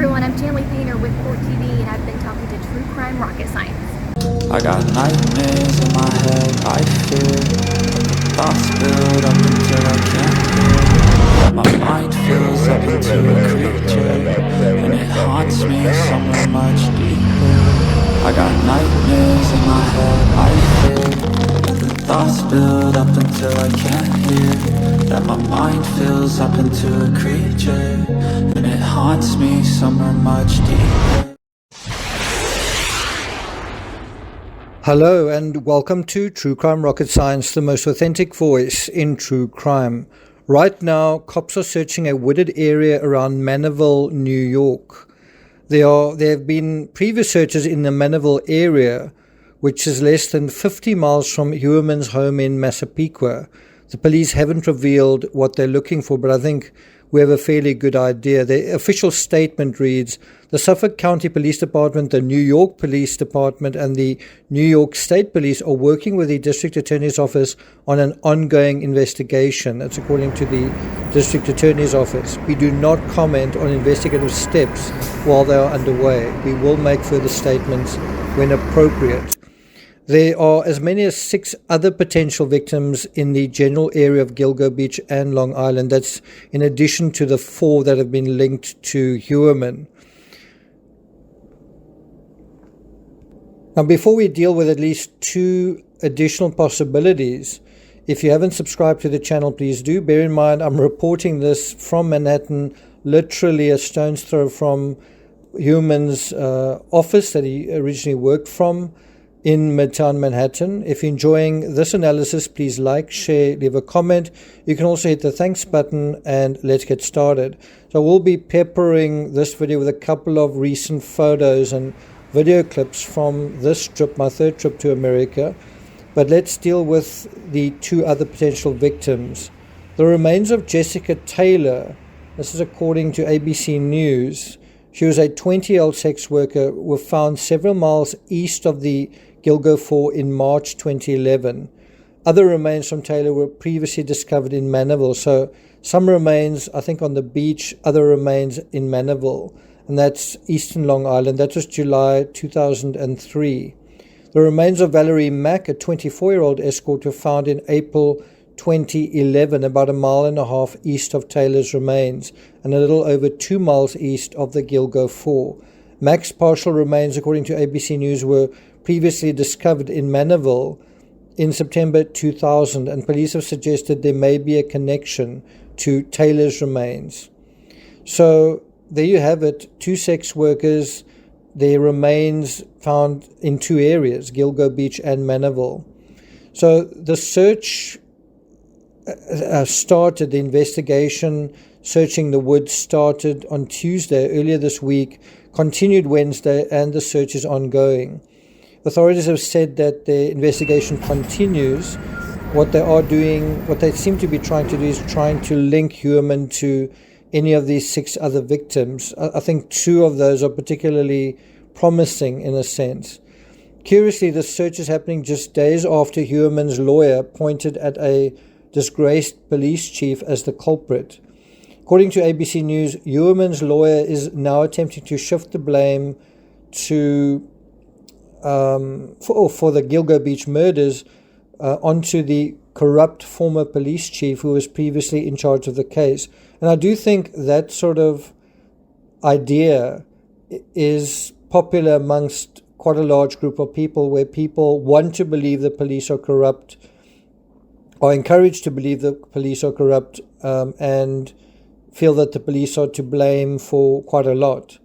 everyone, I'm Stanley Painter with Court TV, and I've been talking to True Crime Rocket Science. I got nightmares in my head, I fear thoughts build up until I can't hear. My mind fills up into a creature, and it haunts me somewhere much deeper. I got nightmares in my head, I fear the thoughts build up until I can't hear. That my mind fills up into a creature, and it haunts me somewhere much deeper. Hello and welcome to True Crime Rocket Science, the most authentic voice in true crime. Right now, cops are searching a wooded area around Manorville, New York. There have been previous searches in the Manorville area, which is less than 50 miles from Huerman's home in Massapequa. The police haven't revealed what they're looking for, but I think we have a fairly good idea. The official statement reads, the Suffolk County Police Department, the New York Police Department, and the New York State Police are working with the District Attorney's Office on an ongoing investigation. That's according to the District Attorney's Office. We do not comment on investigative steps while they are underway. We will make further statements when appropriate. There are as many as 6 other potential victims in the general area of Gilgo Beach and Long Island. That's in addition to the 4 that have been linked to Huerman. Now, before we deal with at least 2 additional possibilities, if you haven't subscribed to the channel, please do. Bear in mind, I'm reporting this from Manhattan, literally a stone's throw from Huerman's office that he originally worked from in Midtown Manhattan. If you're enjoying this analysis, please like, share, leave a comment. You can also hit the thanks button, and let's get started. So we'll be peppering this video with a couple of recent photos and video clips from this trip, my 3rd trip to America. But let's deal with the 2 other potential victims. The remains of Jessica Taylor, this is according to ABC News. She was a 20-year-old sex worker, were found several miles east of the Gilgo 4 in March 2011. Other remains from Taylor were previously discovered in Manorville. So some remains, I think, on the beach, other remains in Manorville. And that's eastern Long Island. That was July 2003. The remains of Valerie Mack, a 24-year-old escort, were found in April 2011, about 1.5 miles east of Taylor's remains, and a little over 2 miles east of the Gilgo 4. Mack's partial remains, according to ABC News, were previously discovered in Manorville in September 2000, and police have suggested there may be a connection to Taylor's remains. So there you have it, 2 sex workers, their remains found in 2 areas, Gilgo Beach and Manorville. So the search started, the investigation searching the woods started on Tuesday, earlier this week, continued Wednesday, and the search is ongoing. Authorities have said that the investigation continues. What they are doing, what they seem to be trying to do, is trying to link Huerman to any of these 6 other victims. I think 2 of those are particularly promising in a sense. Curiously, the search is happening just days after Huerman's lawyer pointed at a disgraced police chief as the culprit. According to ABC News, Huerman's lawyer is now attempting to shift the blame to for the Gilgo Beach murders onto the corrupt former police chief who was previously in charge of the case. And I do think that sort of idea is popular amongst quite a large group of people, where people want to believe the police are corrupt, are encouraged to believe the police are corrupt, and feel that the police are to blame for quite a lot.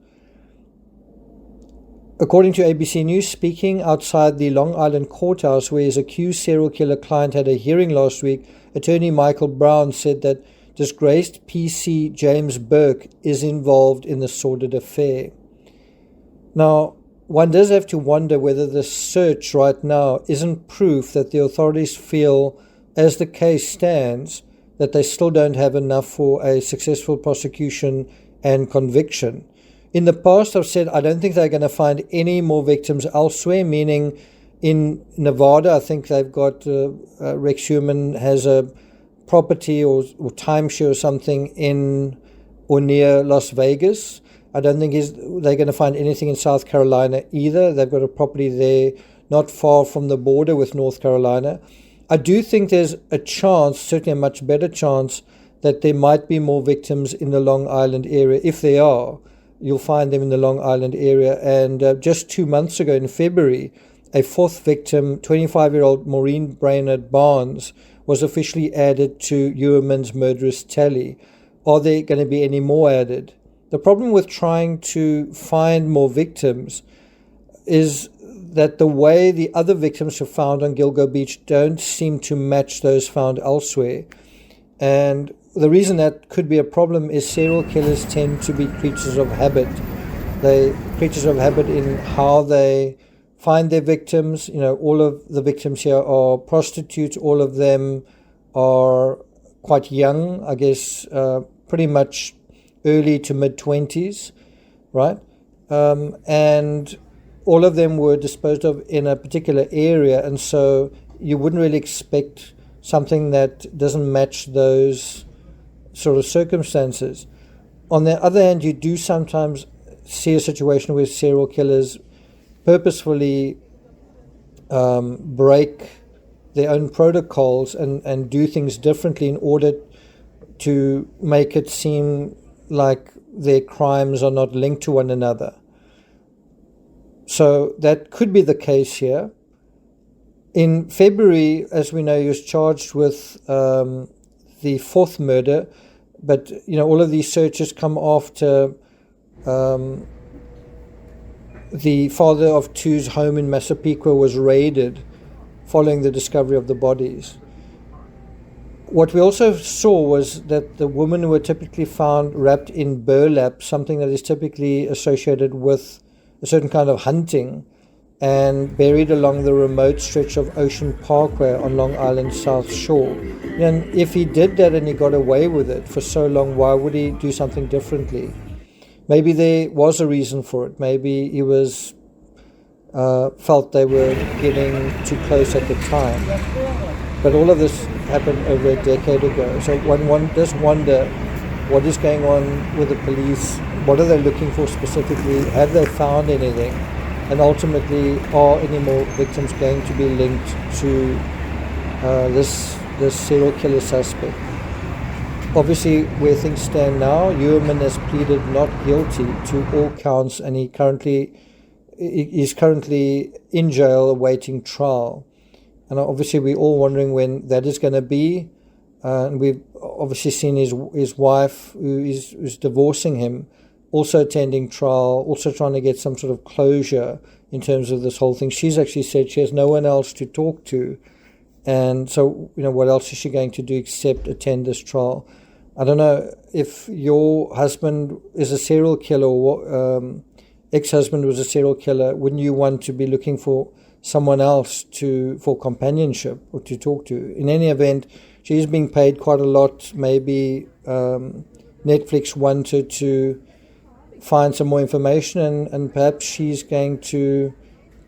According to ABC News, speaking outside the Long Island courthouse where his accused serial killer client had a hearing last week, attorney Michael Brown said that disgraced PC James Burke is involved in the sordid affair. Now, one does have to wonder whether the search right now isn't proof that the authorities feel, as the case stands, that they still don't have enough for a successful prosecution and conviction. In the past, I've said I don't think they're going to find any more victims elsewhere, meaning in Nevada, I think they've got Rex Huerman has a property or timeshare or something in or near Las Vegas. I don't think they're going to find anything in South Carolina either. They've got a property there not far from the border with North Carolina. I do think there's a chance, certainly a much better chance, that there might be more victims in the Long Island area. If there are, you'll find them in the Long Island area. And just 2 months ago in February, a fourth victim, 25-year-old Maureen Brainerd Barnes, was officially added to Uerman's murderous tally. Are there going to be any more added? The problem with trying to find more victims is that the way the other victims were found on Gilgo Beach don't seem to match those found elsewhere. And the reason that could be a problem is serial killers tend to be creatures of habit. They're creatures of habit in how they find their victims. You know, all of the victims here are prostitutes. All of them are quite young, I guess, pretty much early to mid-20s, right? And all of them were disposed of in a particular area, and so you wouldn't really expect something that doesn't match those sort of circumstances. On the other hand, you do sometimes see a situation where serial killers purposefully break their own protocols and do things differently in order to make it seem like their crimes are not linked to one another. So that could be the case here. In February, as we know, he was charged with the fourth murder, but all of these searches come after the father of two's home in Massapequa was raided following the discovery of the bodies. What we also saw was that the women were typically found wrapped in burlap, something that is typically associated with a certain kind of hunting, and buried along the remote stretch of Ocean Parkway on Long Island's South Shore. And if he did that and he got away with it for so long, why would he do something differently? Maybe there was a reason for it. Maybe he was felt they were getting too close at the time. But all of this happened over a decade ago. So one does wonder what is going on with the police. What are they looking for specifically? Have they found anything? And ultimately, are any more victims going to be linked to this serial killer suspect? Obviously, where things stand now, Uerman has pleaded not guilty to all counts, and he's currently in jail awaiting trial. And obviously, we're all wondering when that is going to be. And we've obviously seen his wife, who is divorcing him, also attending trial, also trying to get some sort of closure in terms of this whole thing. She's actually said she has no one else to talk to. And so, what else is she going to do except attend this trial? I don't know if your husband is a serial killer or ex-husband was a serial killer. Wouldn't you want to be looking for someone else for companionship or to talk to? In any event, she's being paid quite a lot. Maybe Netflix wanted to find some more information, and perhaps she's going to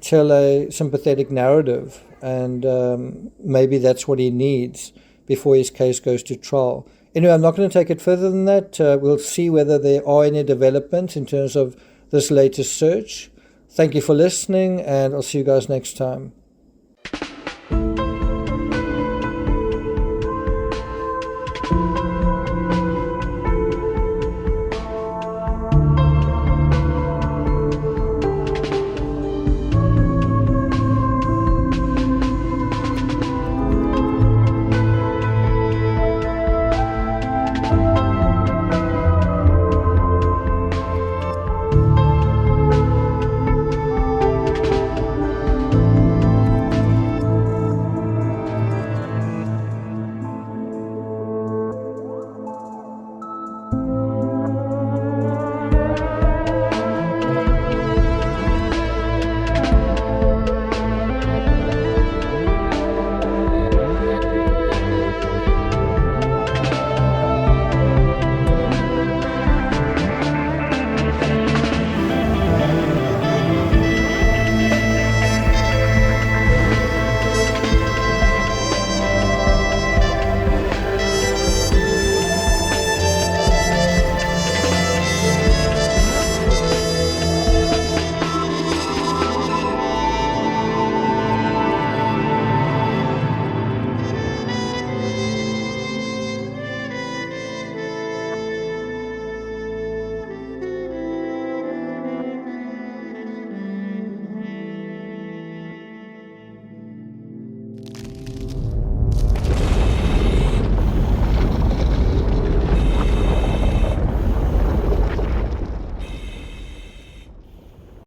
tell a sympathetic narrative, and maybe that's what he needs before his case goes to trial. Anyway, I'm not going to take it further than that. We'll see whether there are any developments in terms of this latest search. Thank you for listening, and I'll see you guys next time.